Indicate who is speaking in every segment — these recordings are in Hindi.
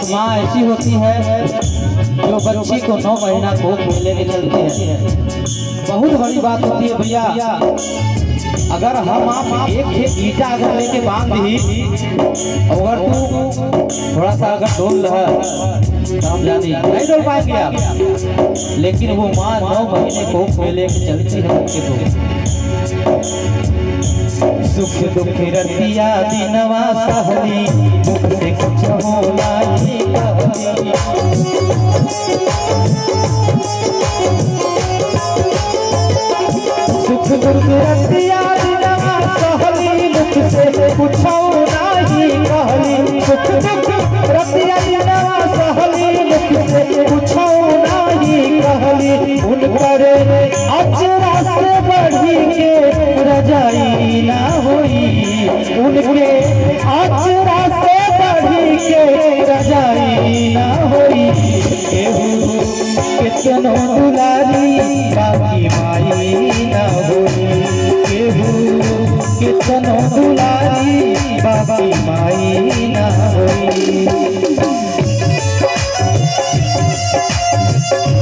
Speaker 1: माँ ऐसी होती है जो बच्ची को 9 महीना गोद में लेके चलती है। बहुत बड़ी बात होती है भैया। अगर हम आप एक ईटा अगर लेके बांध दी, अगर तू थोड़ा सा अगर डोल रहा तो हम जानी नहीं डोल पाएंगे आप। लेकिन वो माँ 9 महीने गोद में लेके चलती है बच्चे को। सुख दुख रतिया दिनवा सहली, मुख से कुछ होला ही कहली। सुख दुख रतिया दिनवा सहली, मुख से कुछ होला ही कहली। सुख दुख रतिया दिनवा सहली, मुख से कुछ होला ही कहली। उनकर अचरा से बढ़ी के रजाई ना होई, उनके अचरा से बढ़ी के रजाई ना होई। केहू कितनो दुलारी बाकी माई ना होई, केहू कितनो दुलारी बाकी माई ना होई।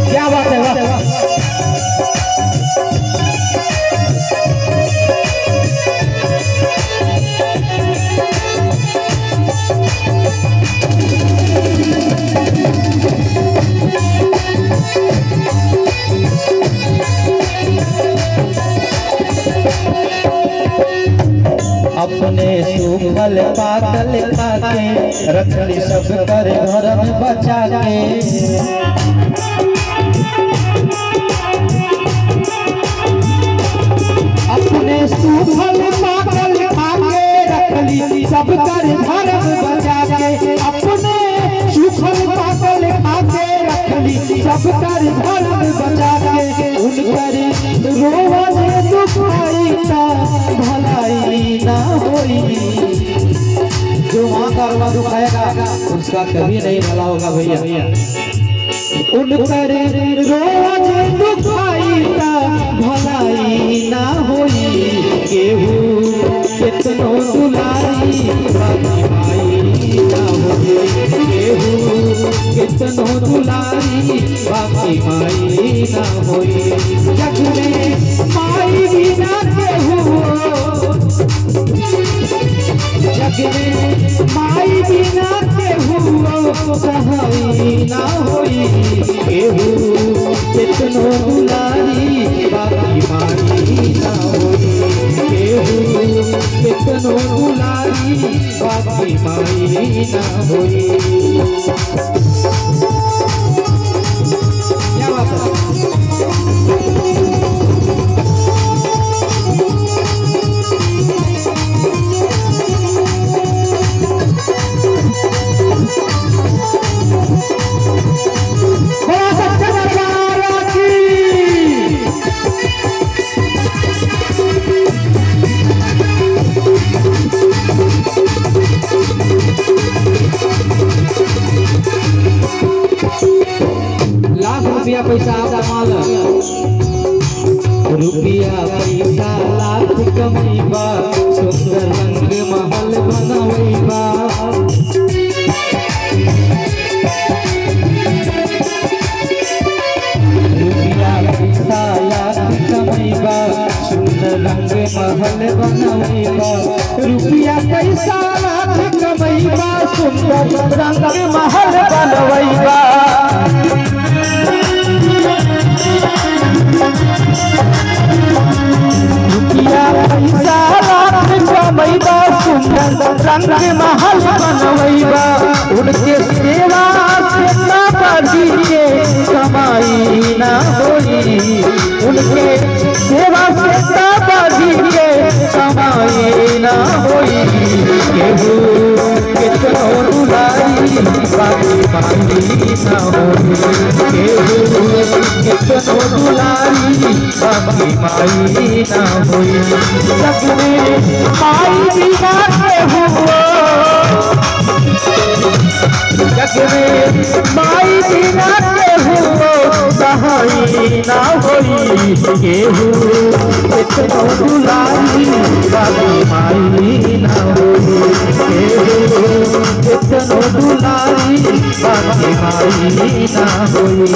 Speaker 1: क्या बात है, वाह वाह। अपने सूखल पाकल खाके रखली सब कर घर में बचा के। अपने सूखल पाकल खाके रखली सब कर घर में बचा के। अपने सूखल पाकल खाके रखली सब कर घर में बचा के। उनकर रोवन दुखाई का भलाई ना होई। जो माँ का रोना दुखाएगा उसका कभी नहीं भला होगा भैया। उनकर रोज दुखाई का भलाई ना होई। केहू कितनो दुलारी बाकी माई ना होई, केहू कितनो दुलारी बाकी माई ना होई। जग में माई बिना केहू, जग में माई बिना केहू सहाई ना होई। केहू कितनो दुलारी बाकी माई ना होई, केहू कितनो दुलारी बाकी माई ना होई। क्या बात है। रुपया पैसा आपका माल, रुपया पैसा लाख कमैबा, सुंदर रंग महल बनवैबा। रुपया पैसा लाख कमैबा, सुंदर रंग महल बनवैबा। रुपया पैसा लाख कमैबा, सुंदर रंग महल बनवैबा। रुपया पैसा लाख कमैबा, सुंदर रंग महल बनवैबा। उनके सेवा से बाबी के कमाई ना होई, उनके सेवा से बाबी के कमाई ना होई केहू कितनो दुलारी बाकी माई ना होई जग में माई बिना केहू जग में माई बिना केहू सहाई ना होई केहू कितनो दुलारी बाकी माई ना होई केहू कितनो दुलारी बाकी माई ना होई।